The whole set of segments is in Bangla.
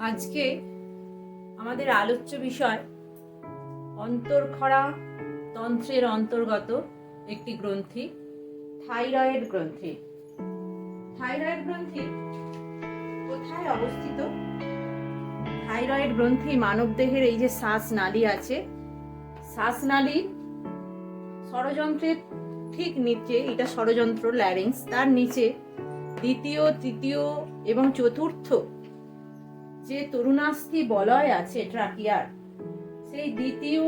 আজকে আমাদের আলোচ্য বিষয় অন্তর্খরা তন্ত্রের অন্তর্গত একটি গ্রন্থি, থাইরয়েড গ্রন্থি। থাইরয়েড গ্রন্থি কোথায় অবস্থিত? থাইরয়েড গ্রন্থি মানবদেহের এই যে শ্বাসনালী আছে, শ্বাসনালীর ষড়যন্ত্রের ঠিক নিচে, এটা ষড়যন্ত্র ল্যারিংস, তার নিচে দ্বিতীয়, তৃতীয় এবং চতুর্থ যে তরুণাস্থি বলয় আছে ট্রাকিয়ার, সেই দ্বিতীয়,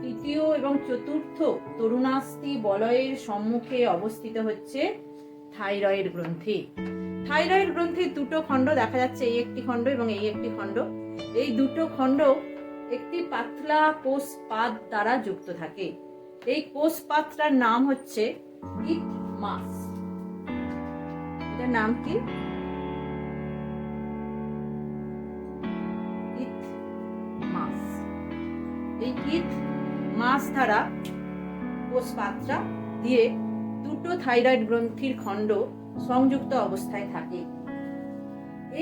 তৃতীয় এবং চতুর্থ তরুণাস্থি বলয়ের সম্মুখে অবস্থিত হচ্ছে থাইরয়েড গ্রন্থি। থাইরয়েড গ্রন্থির দুটো খণ্ড দেখা যাচ্ছে, এই একটি খণ্ড এবং এই একটি খণ্ড। এই দুটো খণ্ড একটি পাতলা কোষপাত দ্বারা যুক্ত থাকে। এই কোষপাতটার নাম হচ্ছে ইথমাস। এটার নাম কি? ইথমাস। এই ইথমাস দ্বারা কোষপাতটা দিয়ে দুটো থাইরয়েড গ্রন্থির খণ্ড সংযুক্ত অবস্থায় থাকে।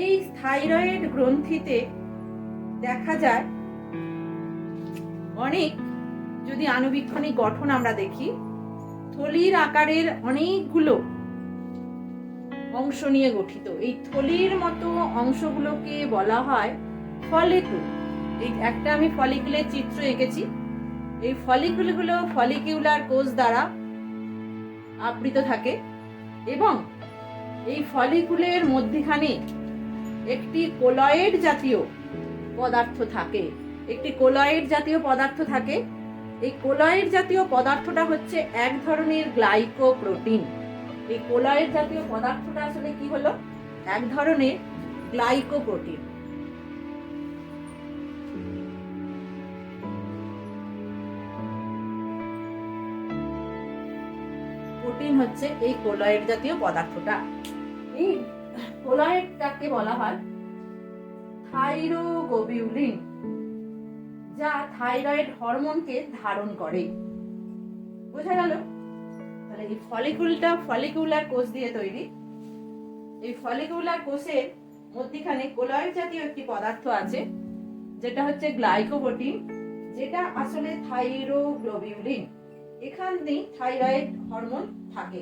এই থাইরয়েড গ্রন্থিতে দেখা যায় অনেক, যদি আণুবীক্ষণিক গঠন আমরা দেখি, থলির আকারের অনেকগুলো অংশ নিয়ে গঠিত। এই থলির মতো অংশগুলোকে বলা হয় ফলিকুল। এই একটা আমি ফলিকুলের চিত্র এঁকেছি। এই ফলিকুলগুলো ফলিকিউলার কোষ দ্বারা আবৃত থাকে এবং এই ফলিকুলের মধ্যখানে একটি কোলয়েড জাতীয় পদার্থ থাকে। একটি কোলয়েড জাতীয় পদার্থ থাকে। এই কোলয়েড জাতীয় পদার্থটা হচ্ছে এক ধরনের গ্লাইকোপ্রোটিন। এই কোলয়েড জাতীয় পদার্থটা আসলে কি হলো? এক ধরনের গ্লাইকোপ্রোটিন। প্রোটিন হচ্ছে এই কোলয়েড জাতীয় পদার্থটা। এই কোলয়েডটাকে বলা হয় থাইরোগ্লোবিউলিন, যা থাইরয়েড হরমোনকে ধারণ করে। বোঝা গেল? তাহলে এই ফলিকুলটা ফলিকুলার কোষ দিয়ে তৈরি। এই ফলিকুলার কোষের মধ্যখানে কোলয়েড জাতীয় একটি পদার্থ আছে, যেটা হচ্ছে গ্লাইকোপ্রোটিন, যেটা আসলে থাইরোগ্লোবিউলিন। এখানেই থাইরয়েড হরমোন থাকে।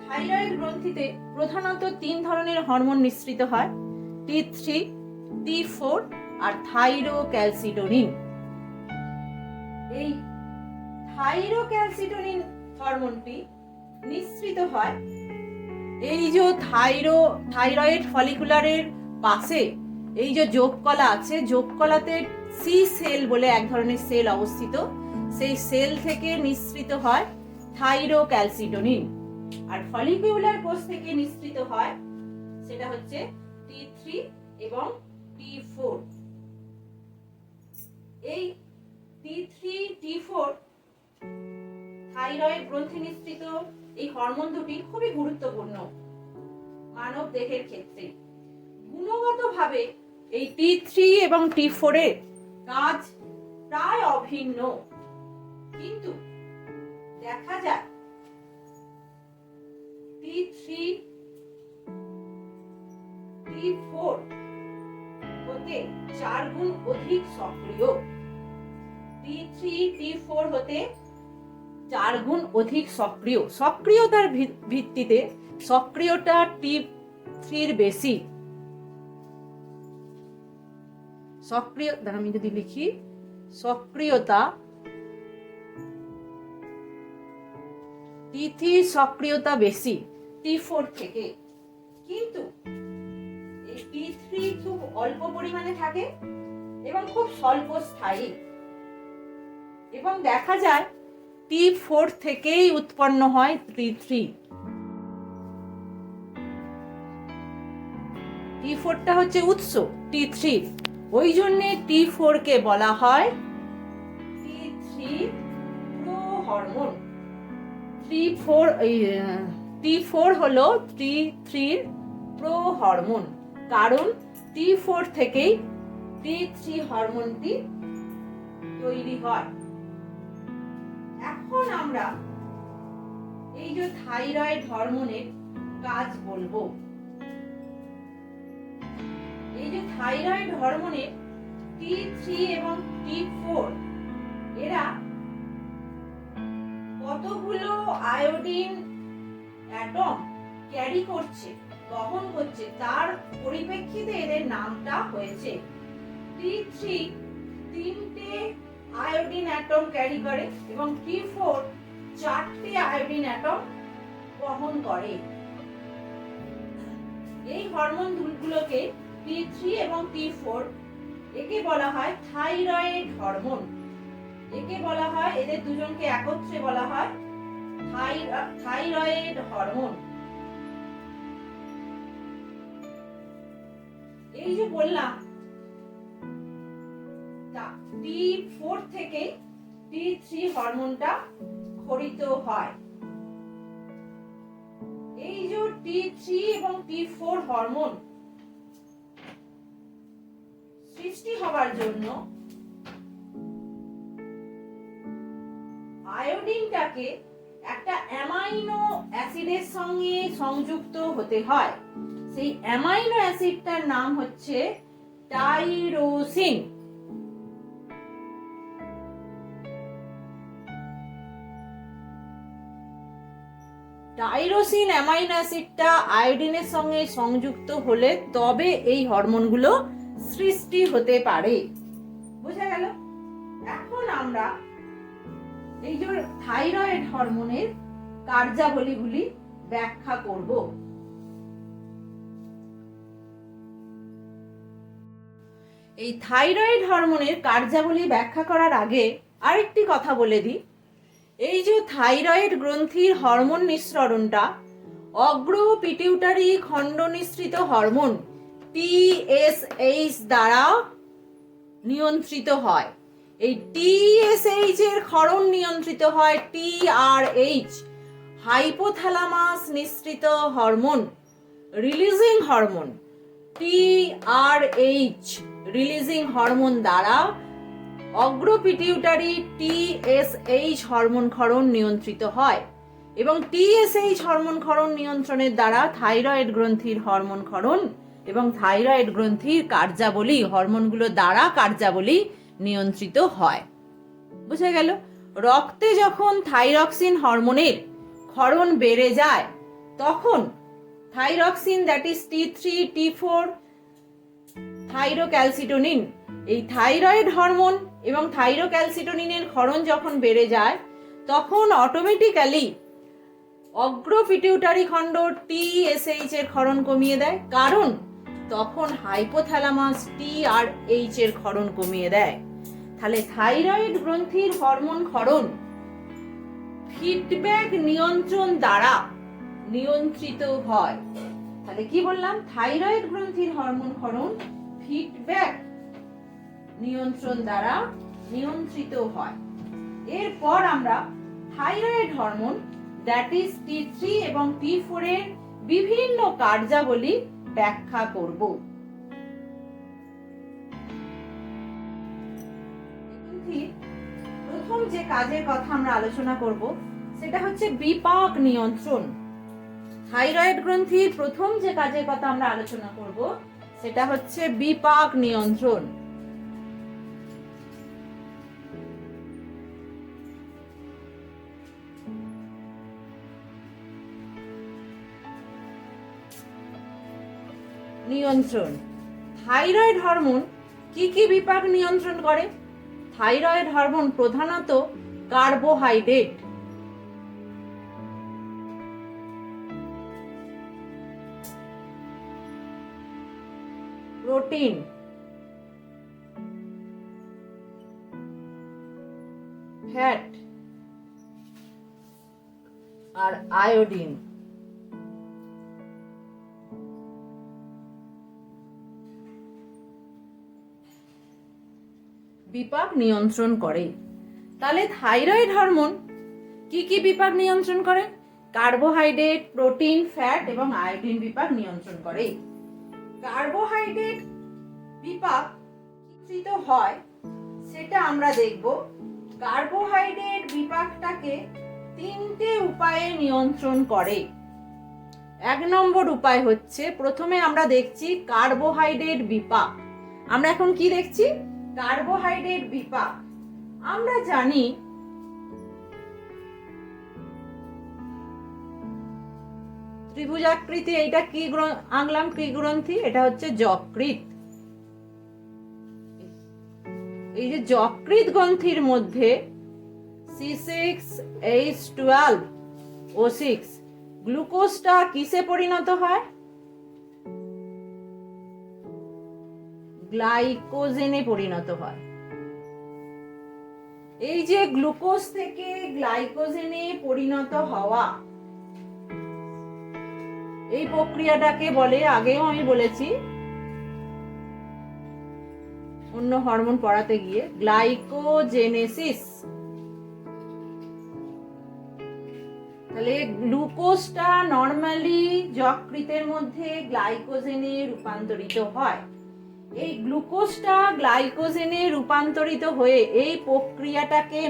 থাইরয়েড গ্রন্থিতে প্রধানত 3 ধরনের হরমোন নিঃসৃত হয়: T3, T4 আর থাইরোক্যালসিটোনিন। এই থাইরোক্যালসিটোনিন হরমোনটি নিঃসৃত হয় এই যে থাইরয়েড ফলিকুলারের পাশে এই যে যোগকলা আছে, যোগকলাতে সি সেল বলে এক ধরনের সেল অবস্থিত। সেই সেল থেকে নিঃসৃত হয় থাইরোক্যালসিটোনিন। আর ফলিকুলার কোষ থেকে নিঃসৃত হয় সেটা হচ্ছে T3 এবং T4। এই T3, T4 থাইরয়েড গ্রন্থি নিঃসৃত এই হরমোন দুটি খুবই গুরুত্বপূর্ণ মানব দেহের ক্ষেত্রে। গুণগতভাবে এই T3 এবং T4 এর কাজ প্রায় অভিন্ন, কিন্তু দেখা যায় T3, T4 হতে 4 গুণ অধিক সক্রিয়। T3, T4 হতে 4 গুণ অধিক সক্রিয়। সক্রিয়তার ভিত্তিতে সক্রিয়তা T3 বেশি। আমি যদি লিখি সক্রিয়তা T3 সক্রিয়তা বেশি T4 থেকে, কিন্তু এই T3 খুব অল্প পরিমাণে থাকে এবং খুব স্বল্প স্থায়ী। এবং দেখা যায় T4 থেকেই উৎপন্ন হয় T3। T4টা হচ্ছে উৎস T3, ওই জন্যে T4 কে বলা হয় T3 প্রো হরমোন। T4 হলো T3 প্রো হরমোন, কারণ T4 থেকেই T3 হরমোনটি তৈরি হয়। এখন আমরা এই যে থাইরয়েড হরমোনের কাজ বলবো। এই যে থাইরয়েড হরমোনের T3 এবং T4 এরা কতগুলো আয়োডিন অ্যাটম ক্যারি করছে, বহন করছে, তার পরিপ্রেক্ষিতে এদের নামটা হয়েছে। T3 তিনটে আয়োডিন অ্যাটম ক্যারি করে এবং T4 চারটে আয়োডিন অ্যাটম বহন করে। এই হরমোন গুলোকে T3 এবং T4 একে বলা হয় থাইরয়েড হরমোন। একে বলা হয়, এদের দুজনকে একত্রে বলা হয় থাইরয়েড হরমোন। এই যে বললাম T4 থেকে T3 হরমোনটা ক্ষরিত হয়। এই যে T3 এবং T4 হরমোন সৃষ্টি হবার জন্য আয়োডিনটাকে একটা অ্যামাইনো অ্যাসিডের সঙ্গে সংযুক্ত হতে হয়। সেই অ্যামাইনো অ্যাসিডটার নাম হচ্ছে টাইরোসিন। টাইরোসিন অ্যামাইনো অ্যাসিডটা আয়োডিনের সঙ্গে সংযুক্ত হলে তবে এই হরমোনগুলো সৃষ্টি হতে পারে। বোঝা গেল? এখন আমরা এই যে থাইরয়েড হরমোনের কার্যাবলীগুলি ব্যাখ্যা করব। এই থাইরয়েড হরমোনের কার্যাবলী ব্যাখ্যা করার আগে আরেকটি কথা বলে দিই। এই যে থাইরয়েড গ্রন্থির হরমোন নিঃসরণটা অগ্র পিটিউটারি খণ্ড নিঃসৃত হরমোন TSH দ্বারা নিয়ন্ত্রিত হয়। এই TSH এর ক্ষরণ নিয়ন্ত্রিত হয় TRH হাইপোথ্যালামাস নিঃসৃত hormone releasing hormone TRH releasing hormone দ্বারা অগ্র পিটিউটারি TSH হরমোন ক্ষরণ নিয়ন্ত্রিত হয় এবং TSH হরমোন ক্ষরণ নিয়ন্ত্রণের দ্বারা থাইরয়েড গ্রন্থির হরমোন ক্ষরণ এবং থাইরয়েড গ্রন্থির কার্যাবলী হরমোনগুলো দ্বারা কার্যাবলী নিয়ন্ত্রিত হয়। বুঝা গেল? রক্তে যখন থাইরক্সিন হরমোনের ক্ষরণ বেড়ে যায় তখন thyroxine that is T3 T4 থাইরোক্যালসিটোনিন এই থাইরয়েড হরমোন এবং থাইরোক্যালসিটোনিনের ক্ষরণ যখন বেড়ে যায় তখন অটোমেটিক্যালি অগ্র পিটিউটারি খণ্ড TSH এর ক্ষরণ কমিয়ে দেয়, কারণ তখন হাইপোথ্যালামাস TRH এর ক্ষরণ কমিয়ে দেয়। তাহলে থাইরয়েড গ্রন্থির হরমোন ক্ষরণ ফিডব্যাক নিয়ন্ত্রণ দ্বারা নিয়ন্ত্রিত হয়। তাহলে কি বললাম? থাইরয়েড গ্রন্থির হরমোন ক্ষরণ ফিডব্যাক নিয়ন্ত্রণ দ্বারা নিয়ন্ত্রিত হয়। এরপর আমরা thyroid hormone that is T3 এবং T4 এর বিভিন্ন কার্যাবলী ব্যাখ্যা করব। প্রথম যে কাজের কথা আমরা আলোচনা করব সেটা হচ্ছে বিপাক নিয়ন্ত্রণ। থাইরয়েড গ্রন্থির প্রথম যে কাজের কথা আমরা আলোচনা করব সেটা হচ্ছে বিপাক নিয়ন্ত্রণ। নিয়ন্ত্রণ। থাইরয়েড হরমোন কি কি বিপাক নিয়ন্ত্রণ করে? থাইরয়েড হরমোন প্রধানত কার্বোহাইড্রেট, প্রোটিন, ফ্যাট আর আয়োডিন বিপাক নিয়ন্ত্রণ করে। তাহলে থাইরয়েড হরমোন কি কি বিপাক নিয়ন্ত্রণ করে? কার্বোহাইড্রেট, প্রোটিন, ফ্যাট এবং আয়োডিন বিপাক নিয়ন্ত্রণ করে। কার্বোহাইড্রেট বিপাক নিয়ন্ত্রিত হয় সেটা আমরা দেখব। কার্বোহাইড্রেট বিপাকটাকে তিনটে উপায়ে নিয়ন্ত্রণ করে। এক নম্বর উপায় হচ্ছে, প্রথমে আমরা দেখছি কার্বোহাইড্রেট বিপাক। আমরা এখন কি দেখছি? কার্বোহাইড্রেট বিপাক। আমরা জানি ত্রিভুজাকৃতি, এইটা কি আঁকলাম, কি গ্রন্থি? এটা হচ্ছে যকৃৎ। এই যে যকৃৎ গ্রন্থির মধ্যে C6H12O6 গ্লুকোজটা কিসে পরিণত হয়? গ্লাইকোজেনে পরিণত হয়। এই যে গ্লুকোজ থেকে গ্লাইকোজেনে পরিণত হওয়া, এই প্রক্রিয়াটাকে বলে, আগেও আমি বলেছি অন্য হরমোন পড়াতে গিয়ে, গ্লাইকোজেনেসিস। তাহলে গ্লুকোজটা নরমালি যকৃতের মধ্যে গ্লাইকোজেনে রূপান্তরিত হয়। এই গ্লুকোজটা গ্লাইকোজেনে রূপান্তরিত হয়ে এই প্রক্রিয়াটাকে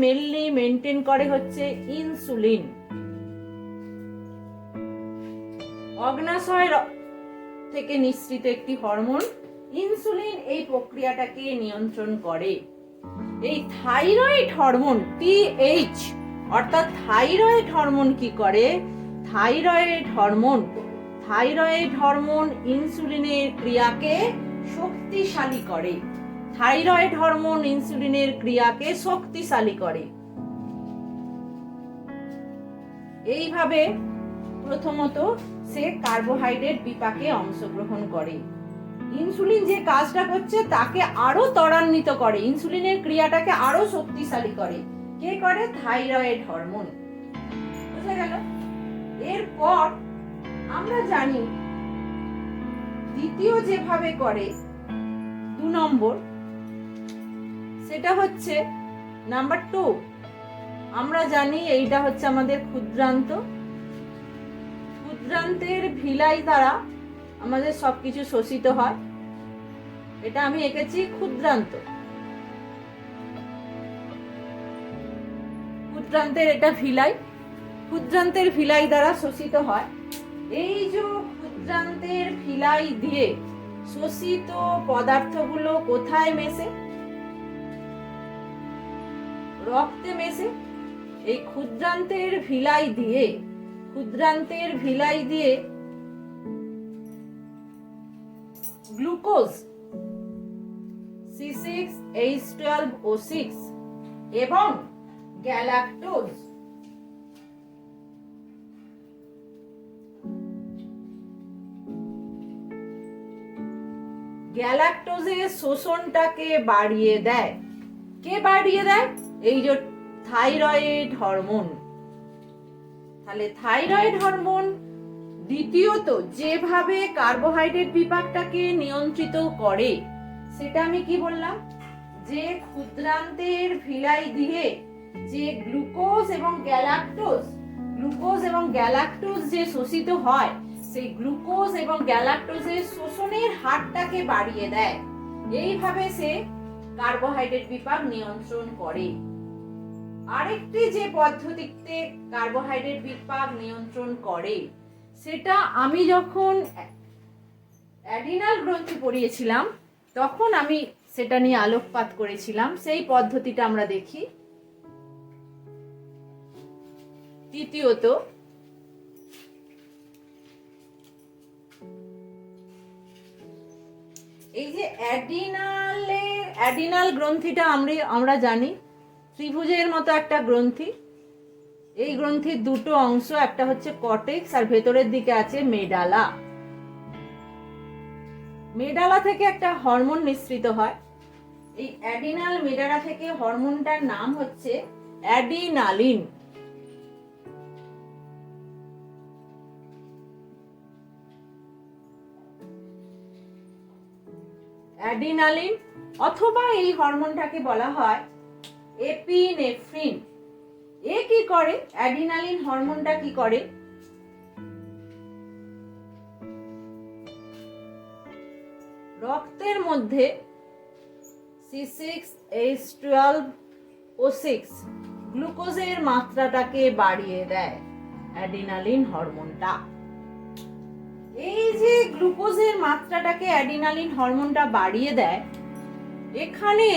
মেনলি মেনটেন করে হচ্ছে ইনসুলিন। অগ্নাশয় থেকে নিঃসৃত একটি হরমোন ইনসুলিন এই প্রক্রিয়াটাকে নিয়ন্ত্রণ করে। এই থাইরয়েড হরমোন TH অর্থাৎ থাইরয়েড হরমোন কি করে? থাইরয়েড হরমোন ইনসুলিনের ক্রিয়াকে শক্তিশালী করে। থাইরয়েড হরমোন ইনসুলিনের ক্রিয়াকে শক্তিশালী করে। এইভাবে প্রথমত সে কার্বোহাইড্রেট বিপাকে অংশগ্রহণ করে। ইনসুলিন যে কাজটা করছে তাকে আরো ত্বরান্বিত করে, ইনসুলিনের ক্রিয়াটাকে আরো শক্তিশালী করে। কে করে? Thyroid hormone. বুঝা গেল? এরপর আমরা জানি দ্বিতীয় যেভাবে করে 2 নম্বর, সেটা হচ্ছে নাম্বার 2। আমরা জানি এইটা হচ্ছে আমাদের ক্ষুদ্রান্ত। ক্ষুদ্রান্তের ভিলাই দ্বারা আমাদের সবকিছু শোষিত হয়। এটা আমি এঁকেছি ক্ষুদ্রান্ত। ক্ষুদ্রান্তের এটা ভিলাই, ক্ষুদ্রান্তের ভিলাই দ্বারা শোষিত হয়। এই যে ক্ষুদ্রান্তের ভিলাই দিয়ে শোষিত পদার্থগুলো কোথায় মেশে? রক্তে মেশে। এই ক্ষুদ্রান্তের ভিলাই দিয়ে গ্লুকোজ C6H12O6 এবং গ্যালাক্টোজের শোষণটাকে বাড়িয়ে দেয়। কে বাড়িয়ে দেয়? এই যে থাইরয়েড হরমোন। তাহলে থাইরয়েড হরমোন দ্বিতীয়ত যেভাবে কার্বোহাইড্রেট বিপাকটাকে নিয়ন্ত্রিত করে, সেটা আমি কি বললাম? যে ক্ষুদ্রান্তের ভিলাই দিয়ে যে গ্লুকোজ এবং গ্যালাক্টোজ যে শোষিত হয়, সেই গ্লুকোজ এবং গ্যালাক্টোজের শোষণের হারটাকে বাড়িয়ে দেয়। এইভাবে সে কার্বোহাইড্রেট বিপাক নিয়ন্ত্রণ করে। আরেকটি যে পদ্ধতিতে কার্বোহাইড্রেট বিপাক নিয়ন্ত্রণ করে, সেটা আমি যখন অ্যাডিনাল গ্রন্থি পড়িয়েছিলাম তখন আমি সেটা নিয়ে আলোকপাত করেছিলাম। সেই পদ্ধতিটা আমরা দেখি। তৃতীয়ত, এই যে অ্যাডিনাল গ্রন্থিটা আমরা জানি ত্রিভুজের মতো একটা গ্রন্থি। এই গ্রন্থির দুটো অংশ, একটা হচ্ছে কর্টেক্স আর ভেতরের দিকে আছে মেডালা। মেডালা থেকে একটা হরমোন নিঃসৃত হয়। এই অ্যাডিনাল মেডালা থেকে হরমোনটার নাম হচ্ছে অ্যাডিনালিন। অ্যাডিনালিন অথবা এই হরমোনটাকে বলা হয় এপিনেফ্রিন। এ কি করে? অ্যাডিনালিন হরমোনটা কি করে? রক্তের মধ্যে C6H12O6 গ্লুকোজের মাত্রাটাকে বাড়িয়ে দেয়। অ্যাডিনালিন হরমোনটা। এই যে গ্লুকোজের মাত্রাটাকে অ্যাডিনালিন হরমোনটা বাড়িয়ে দেয়, এখানে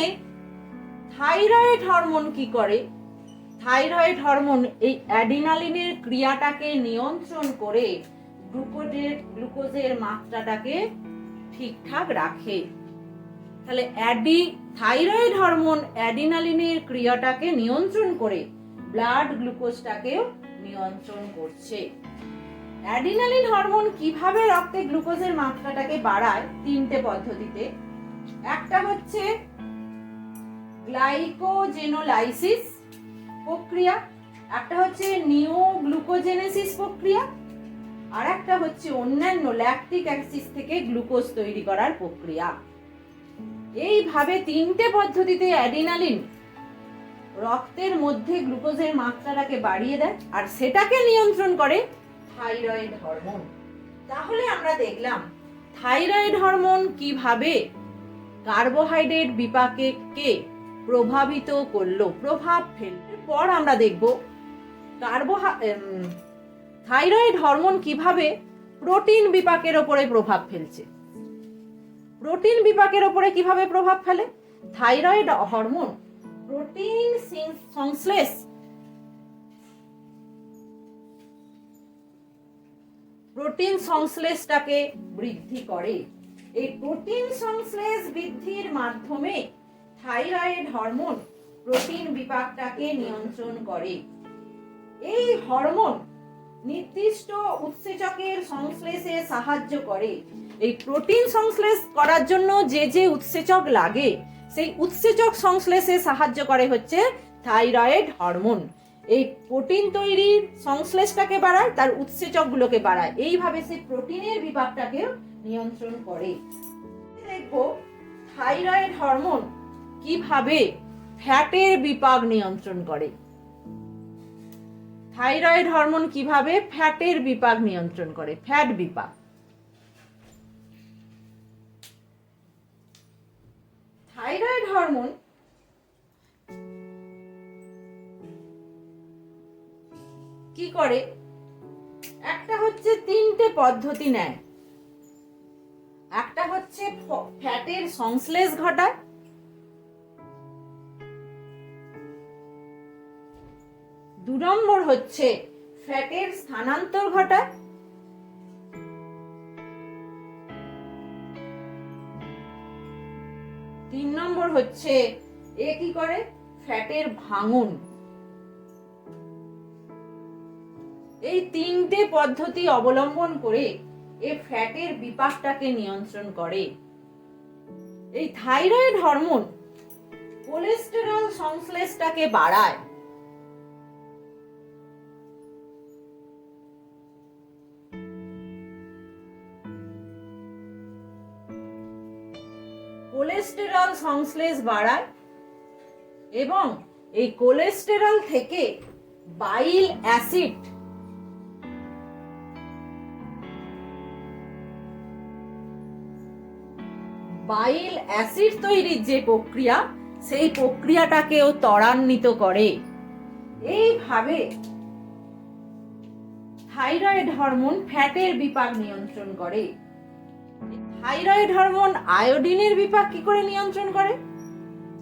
থাইরয়েড হরমোন কি করে? থাইরয়েড হরমোন এই অ্যাডিনালিনের ক্রিয়াটাকে নিয়ন্ত্রণ করে গ্লুকোজের মাত্রাটাকে ঠিকঠাক রাখে। তাহলে থাইরয়েড হরমোন অ্যাডিনালিনের ক্রিয়াটাকে নিয়ন্ত্রণ করে ব্লাড গ্লুকোজটাকেও নিয়ন্ত্রণ করছে। অ্যাডিনালিন হরমোন কিভাবে রক্তে গ্লুকোজের মাত্রাটাকে বাড়ায়? তিনটে পদ্ধতিতে। একটা হচ্ছে গ্লাইকোজেনোলাইসিস প্রক্রিয়া, একটা হচ্ছে নিওগ্লুকোজেনেসিস প্রক্রিয়া, আর একটা হচ্ছে অন্যান্য ল্যাকটিক অ্যাসিড থেকে গ্লুকোজ তৈরি করার প্রক্রিয়া। এইভাবে তিনটে পদ্ধতিতে অ্যাডিনালিন রক্তের মধ্যে গ্লুকোজের মাত্রাটাকে বাড়িয়ে দেয়, আর সেটাকে নিয়ন্ত্রণ করে থাইরয়েড হরমোন। তাহলে আমরা দেখলাম থাইরয়েড হরমোন কিভাবে কার্বোহাইড্রেট বিপাককে প্রভাবিত করলো, প্রভাব ফেললো। পর আমরা দেখব থাইরয়েড হরমোন কিভাবে প্রোটিন বিপাকের উপরে প্রভাব ফেলছে। প্রোটিন বিপাকের উপরে কিভাবে প্রভাব ফেলে? থাইরয়েড হরমোন প্রোটিন সংশ্লেষটাকে বৃদ্ধি করে। এই প্রোটিন সংশ্লেষ বৃদ্ধির মাধ্যমে থাইরয়েড হরমোন প্রোটিন বিপাকটাকে নিয়ন্ত্রণ করে। এই হরমোন নির্দিষ্ট উৎসেচকের সংশ্লেষে সাহায্য করে। এই প্রোটিন সংশ্লেষ করার জন্য যে উৎসেচক লাগে, সেই উৎসেচক সংশ্লেষে সাহায্য করে হচ্ছে থাইরয়েড হরমোন। এই প্রোটিন তৈরির সংশ্লেষটাকে বাড়ায়, তার উৎসেচকগুলোকে বাড়ায়। এইভাবে সে প্রোটিনের বিপাকটাকে নিয়ন্ত্রণ করে। দেখব থাইরয়েড হরমোন কিভাবে ফ্যাটের বিপাক নিয়ন্ত্রণ করে। থাইরয়েড হরমোন কিভাবে ফ্যাটের বিপাক নিয়ন্ত্রণ করে, ফ্যাট বিপাক। থাইরয়েড হরমোন কি করে? একটা হচ্ছে তিনটে পদ্ধতি নেয়। একটা হচ্ছে ফ্যাটের সংশ্লেষ ঘটায়, দু নম্বর হচ্ছে ফ্যাটের স্থানান্তর ঘটায়, তিন নম্বর হচ্ছে কি করে? ফ্যাটের ভাঙন। এই তিনটে পদ্ধতি অবলম্বন করে ফ্যাটের বিপাকটাকে নিয়ন্ত্রণ করে। এই থাইরয়েড হরমোন কোলেস্টেরল সংশ্লেষটাকে বাড়ায়। কোলেস্টেরল সংশ্লেষ বাড়ায় এবং এই কোলেস্টেরল থেকে বাইল অ্যাসিড তৈরির যে প্রক্রিয়া, সেই প্রক্রিয়াটাকেও ত্বরান্বিত করে। এইভাবে থাইরয়েড হরমোন ফ্যাটের বিপাক নিয়ন্ত্রণ করে। থাইরয়েড হরমোন আয়োডিনের বিপাক কি করে নিয়ন্ত্রণ করে?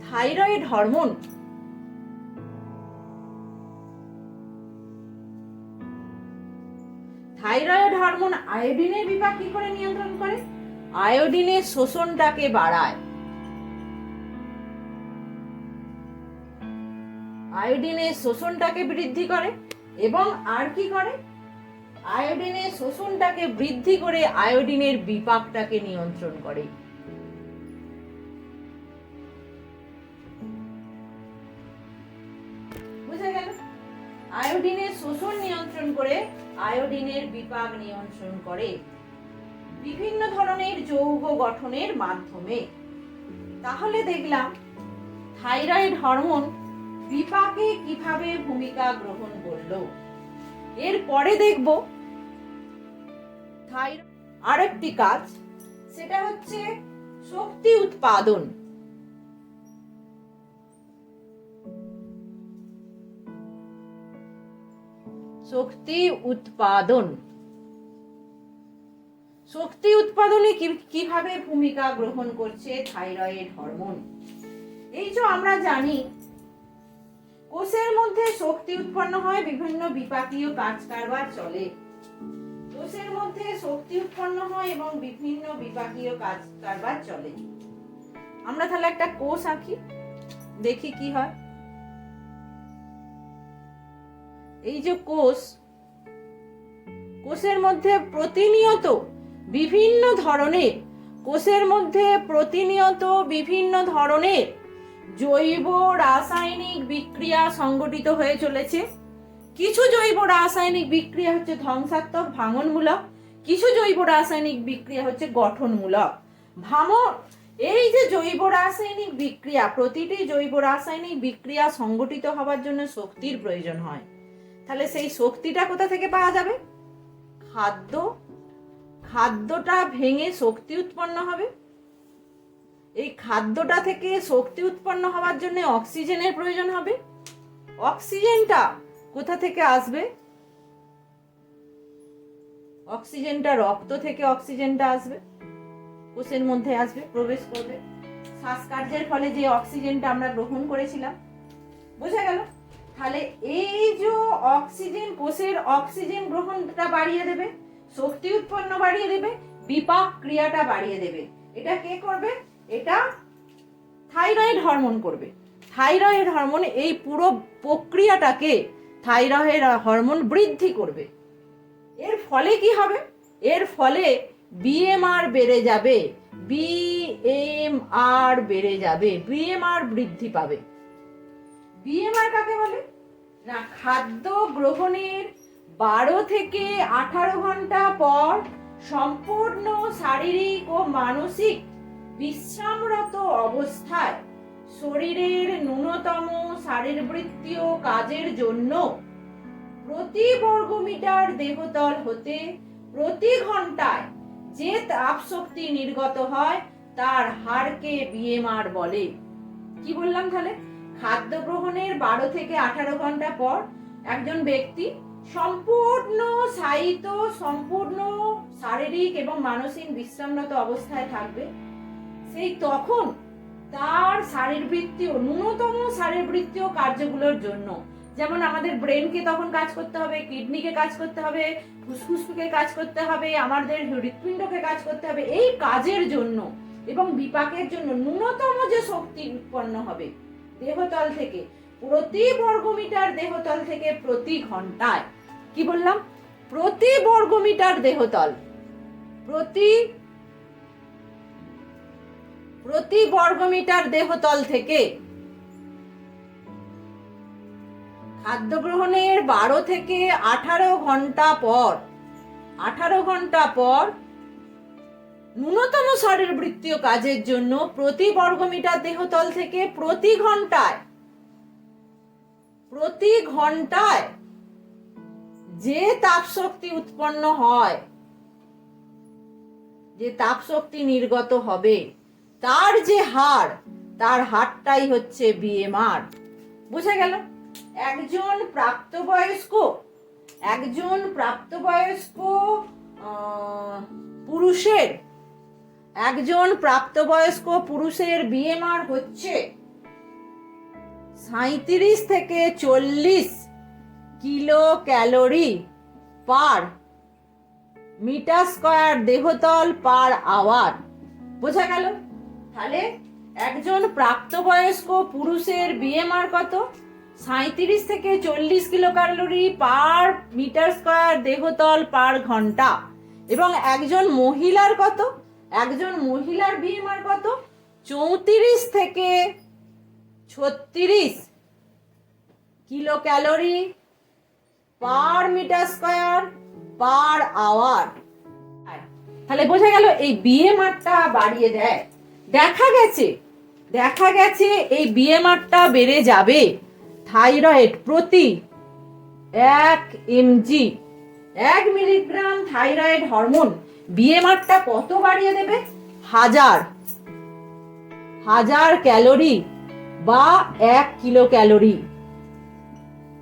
থাইরয়েড হরমোন আয়োডিনের বিপাক কি করে নিয়ন্ত্রণ করে? আয়োডিনের শোষণটাকে বাড়ায়। আয়োডিনের শোষণটাকে বৃদ্ধি করে এবং আর কি করে? আয়োডিনের শোষণটাকে বৃদ্ধি করে আয়োডিনের বিপাকটাকে নিয়ন্ত্রণ করে। বুঝা গেল? আয়োডিনের শোষণ নিয়ন্ত্রণ করে আয়োডিনের বিপাক নিয়ন্ত্রণ করে বিভিন্ন ধরনের যৌগ গঠনের মাধ্যমে। তাহলে দেখলাম থাইরয়েড হরমোন বিপাকে কিভাবে ভূমিকা গ্রহণ করলো। এরপরে দেখব আরেকটি কাজ, সেটা হচ্ছে শক্তি উৎপাদন। শক্তি উৎপাদন। শক্তি উৎপাদনে কিভাবে ভূমিকা গ্রহণ করছে থাইরয়েড হরমোন? এই যে আমরা জানি কোষের মধ্যে শক্তি উৎপন্ন হয়, বিভিন্ন বিপাকীয় কাজ কারবার চলে। কোষের মধ্যে শক্তি উৎপন্ন হয় এবং বিভিন্ন বিপাকীয় কাজ কারবার চলে। আমরা তাহলে একটা কোষ আঁকি, দেখি কি হয়। এই যে কোষের মধ্যে প্রতিনিয়ত বিভিন্ন ধরনের জৈব রাসায়নিক বিক্রিয়া সংগঠিত হয়ে চলেছে। কিছু জৈব রাসায়নিক বিক্রিয়া হচ্ছে ধ্বংসাত্মক, ভাঙনমূলক, কিছু জৈব রাসায়নিক বিক্রিয়া হচ্ছে গঠনমূলক। এই যে জৈব রাসায়নিক বিক্রিয়া, প্রতিটি জৈব রাসায়নিক বিক্রিয়া সংগঠিত হওয়ার জন্য শক্তির প্রয়োজন হয়। তাহলে সেই শক্তিটা কোথা থেকে পাওয়া যাবে? খাদ্যটা ভেঙে শক্তি উৎপন্ন হবে। এই খাদ্যটা থেকে শক্তি উৎপন্ন হওয়ার জন্য অক্সিজেনের প্রয়োজন হবে। অক্সিজেনটা কোথা থেকে আসবে? অক্সিজেনটা রক্ত থেকে অক্সিজেনটা আসবে, কোষের মধ্যে আসবে, প্রবেশ করবে। শ্বাসকার্যের ফলে যে অক্সিজেনটা আমরা গ্রহণ করেছিলাম, বোঝা গেল? তাহলে এই যে অক্সিজেন, কোষের অক্সিজেন গ্রহণটা বাড়িয়ে দেবে, শক্তি উৎপন্ন বাড়িয়ে দেবে, বিপাক ক্রিয়াটা বাড়িয়ে দেবে। এটা কে করবে? এটা থাইরয়েড হরমোন করবে। থাইরয়েড হরমোন এই পুরো প্রক্রিয়াটাকে থাইরয়েড হরমোন বৃদ্ধি করবে। এর ফলে কি হবে? এর ফলে বিএমআর বেড়ে যাবে, বিএমআর বৃদ্ধি পাবে। বিএমআর কাকে বলে? না, খাদ্য গ্রহণের 12 থেকে 18 ঘন্টা পর সম্পূর্ণ শারীরিক ও মানসিক বিশ্রামরত অবস্থায় শরীরের ন্যূনতম শারীরবৃত্তীয় কাজের জন্য প্রতি বর্গমিটার দেহতল হতে প্রতি ঘন্টায় যে তাপ শক্তি নির্গত হয় তার হারকে বিএমআর বলে। কি বললাম তাহলে? খাদ্য গ্রহণের 12 থেকে 18 ঘন্টা পর একজন ব্যক্তি সম্পূর্ণ শারীরিক এবং মানসিক বিশ্রামরত অবস্থায় থাকবে। সেই তখন তার ন্যূনতম শারীরবৃত্তীয় কার্যগুলোর জন্য, যেমন আমাদের ব্রেনকে তখন কাজ করতে হবে, কিডনিকে কাজ করতে হবে, ফুসফুসকে কাজ করতে হবে, আমাদের হৃৎপিণ্ডকে কাজ করতে হবে। এই কাজের জন্য এবং বিপাকের জন্য ন্যূনতম যে শক্তি উৎপন্ন হবে দেহতল থেকে, প্রতি বর্গমিটার দেহতল থেকে প্রতি ঘন্টায়, কি বললাম? প্রতি বর্গমিটার দেহতল, প্রতি বর্গমিটার দেহতল থেকে খাদ্য গ্রহণের 12 থেকে 18 ঘন্টা পর ন্যূনতম শারীরবৃত্তীয় কাজের জন্য প্রতি বর্গমিটার দেহতল থেকে প্রতি ঘন্টায় যে তাপ শক্তি উৎপন্ন হয়, যে তাপ শক্তি নির্গত হবে, তার যে হার, তার হারটাই হচ্ছে বিএমআর। বুঝা গেল? একজন প্রাপ্তবয়স্ক পুরুষের বিএমআর হচ্ছে 37 থেকে 40 kilo calorie per metre square দেহতল পার আওয়ার। বোঝা গেল? তাহলে একজন প্রাপ্তবয়স্ক পুরুষের বিএমআর কত? 37 থেকে 40 kilo calorie per metre square দেহতল পার ঘন্টা। এবং একজন মহিলার কত? একজন মহিলার বিএমআর কত? 34 থেকে 36 kilo calorie per metre square per hour. তাহলে বোঝা গেল এই বিএমআরটা বাড়িয়ে দেয়। দেখা গেছে এই বিএমআরটা বেড়ে যাবে থাইরয়েড প্রতি 1 মিলিগ্রাম থাইরয়েড হরমোন বিএমআরটা কত বাড়িয়ে দেবে? 1000 ক্যালোরি বা 1 কিলো ক্যালোরি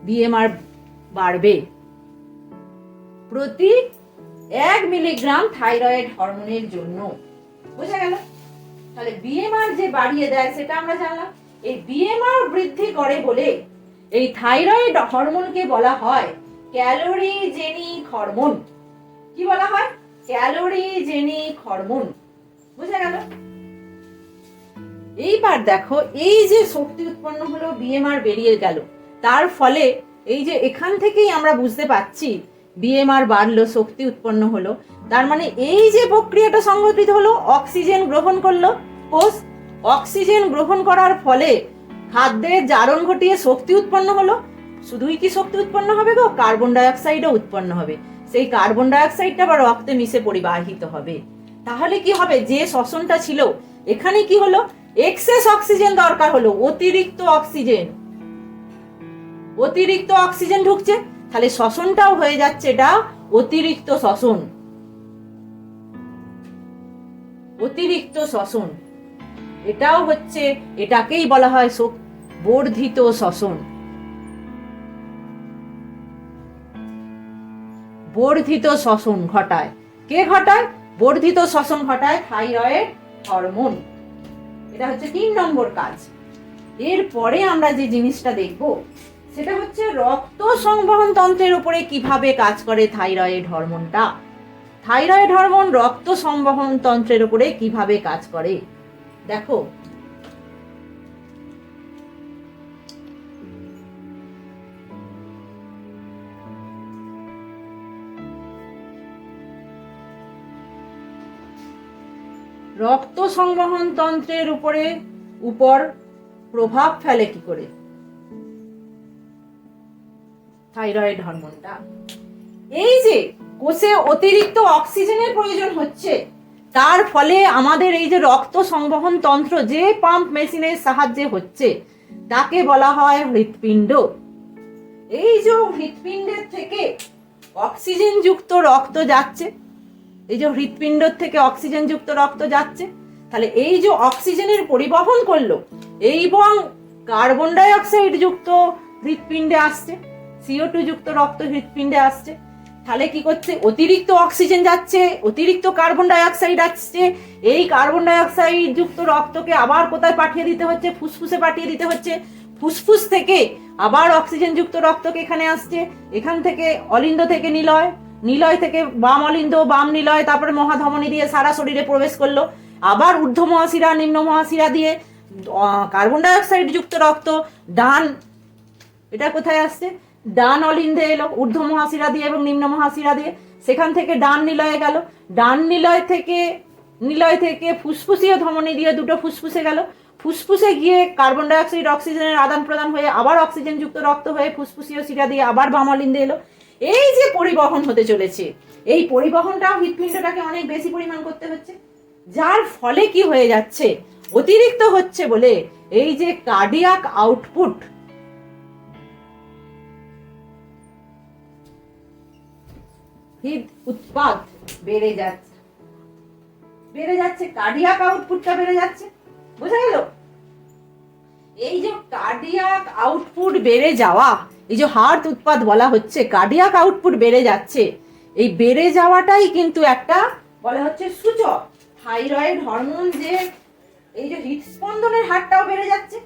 বিএমআর বাড়বে। প্রতি 1 মিলিগ্রাম থাইরয়েড হরমোনের জন্য। বোঝা গেল? তাহলে বিএমআর যে বাড়িয়ে দেয় সেটা আমরা জানলাম। এই বিএমআর বৃদ্ধি করে বলে এই থাইরয়েড হরমোনকে বলা হয় ক্যালোরিজেনিক হরমোন। কি বলা হয়? Calorigenic hormone. বোঝা গেল? এইবার দেখো, এই যে শক্তি উৎপন্ন হলো, বিএমআর বেরিয়ে গেল, তার ফলে এই যে এখান থেকেই আমরা বুঝতে পাচ্ছি বিএমআর বাড়লো, শক্তি উৎপন্ন হলো। তার মানে এই যে প্রক্রিয়াটা সংঘটিত হলো, অক্সিজেন গ্রহণ করলো কোষ, অক্সিজেন গ্রহণ করার ফলে খাদ্যের জারণ ঘটিয়ে শক্তি উৎপন্ন হলো। শুধুই কি শক্তি উৎপন্ন হবে গো, কার্বন ডাই অক্সাইডও উৎপন্ন হবে। সেই কার্বন ডাই অক্সাইডটা আবার রক্তে মিশে পরিবাহিত হবে। তাহলে কি হবে, যে শ্বসনটা ছিল এখানে কি হলো, এক্সেস অক্সিজেন দরকার হলো, অতিরিক্ত অক্সিজেন ঢুকছে, তাহলে শ্বসনটাও হয়ে যাচ্ছে এটা অতিরিক্ত শ্বসন। অতিরিক্ত শ্বসন এটাও হচ্ছে, এটাকেই বলা হয় বর্ধিত শ্বসন। বর্ধিত শ্বসন ঘটায় কে ঘটায়? বর্ধিত শ্বসন ঘটায় থাইরয়েড হরমোন। এটা হচ্ছে 3 নম্বর কাজ। এরপরে আমরা যে জিনিসটা দেখব সেটা হচ্ছে রক্ত সংবহন তন্ত্রের উপরে কিভাবে কাজ করে থাইরয়েড হরমোনটা। থাইরয়েড হরমোন রক্ত সংবহন তন্ত্রের উপরে কিভাবে কাজ করে দেখো। রক্ত সংবহন তন্ত্রের উপর প্রভাব ফেলে কি করে থাইরয়েড হরমোনটা? এই যে কোষে অতিরিক্ত অক্সিজেনের প্রয়োজন হচ্ছে, তার ফলে আমাদের এই যে রক্ত সংবহন তন্ত্র যে পাম্প মেশিনের সাহায্যে হচ্ছে তাকে বলা হয় হৃৎপিণ্ড। এই যে হৃৎপিণ্ডের থেকে অক্সিজেন যুক্ত রক্ত যাচ্ছে, এই যে হৃৎপিণ্ড থেকে অক্সিজেন যুক্ত রক্ত যাচ্ছে, তাহলে এই যে অক্সিজেনের পরিবহন করলো এবং কার্বন ডাই অক্সাইড যুক্ত হৃৎপিণ্ডে আসছে, CO2 যুক্ত রক্ত হৃৎপিণ্ডে আসছে, তাহলে কি করছে, অতিরিক্ত অক্সিজেন যাচ্ছে, অতিরিক্ত কার্বন ডাই অক্সাইড আসছে। এই কার্বন ডাই অক্সাইড যুক্ত রক্তকে আবার কোথায় পাঠিয়ে দিতে হচ্ছে? ফুসফুসে পাঠিয়ে দিতে হচ্ছে। ফুসফুস থেকে আবার অক্সিজেন যুক্ত রক্তকে এখানে আসছে, এখান থেকে অলিন্দ থেকে নিলয়, নিলয় থেকে বাম অলিন্দ, বাম নিলয়, তারপরে মহাধমনী দিয়ে সারা শরীরে প্রবেশ করলো, আবার ঊর্ধ্ব মহাশিরা, নিম্ন মহাশিরা দিয়ে কার্বন ডাই অক্সাইড যুক্ত রক্ত ডান, এটা কোথায় আসছে, ডান অলিন্দে এলো ঊর্ধ্ব মহাশিরা দিয়ে এবং নিম্ন মহাশিরা দিয়ে, সেখান থেকে ডান নিলয়ে গেল, ডান নিলয় থেকে ফুসফুসীয় ধমনী দিয়ে দুটো ফুসফুসে গেল, ফুসফুসে গিয়ে কার্বন ডাই অক্সাইড অক্সিজেনের আদান প্রদান হয়ে আবার অক্সিজেন যুক্ত রক্ত হয়ে ফুসফুসীয় শিরা দিয়ে আবার বাম অলিন্দে এলো। এই যে পরিবহন হতে চলেছে, এই পরিবহনটাও হৃৎপিণ্ডটাকে অনেক বেশি পরিমাণ করতে হচ্ছে, যার ফলে কি হয়ে যাচ্ছে, অতিরিক্ত হচ্ছে বলে এই যে কার্ডিয়াক আউটপুট, হৃদ উৎপাদ বেড়ে যাচ্ছে, কার্ডিয়াক আউটপুটটা বেড়ে যাচ্ছে। বোঝা গেল? এই যে কার্ডিয়াক আউটপুট বেড়ে যাওয়া, এই যে হার্ট উৎপাদ বলা হচ্ছে, কার্ডিয়াক আউটপুট বেড়ে যাচ্ছে, এই বেড়ে যাওয়াটাই কিন্তু একটা বলা হচ্ছে সূচক থাইরয়েড হরমোন, যে এই যে হৃদস্পন্দনের হারটাও বেড়ে যাচ্ছে,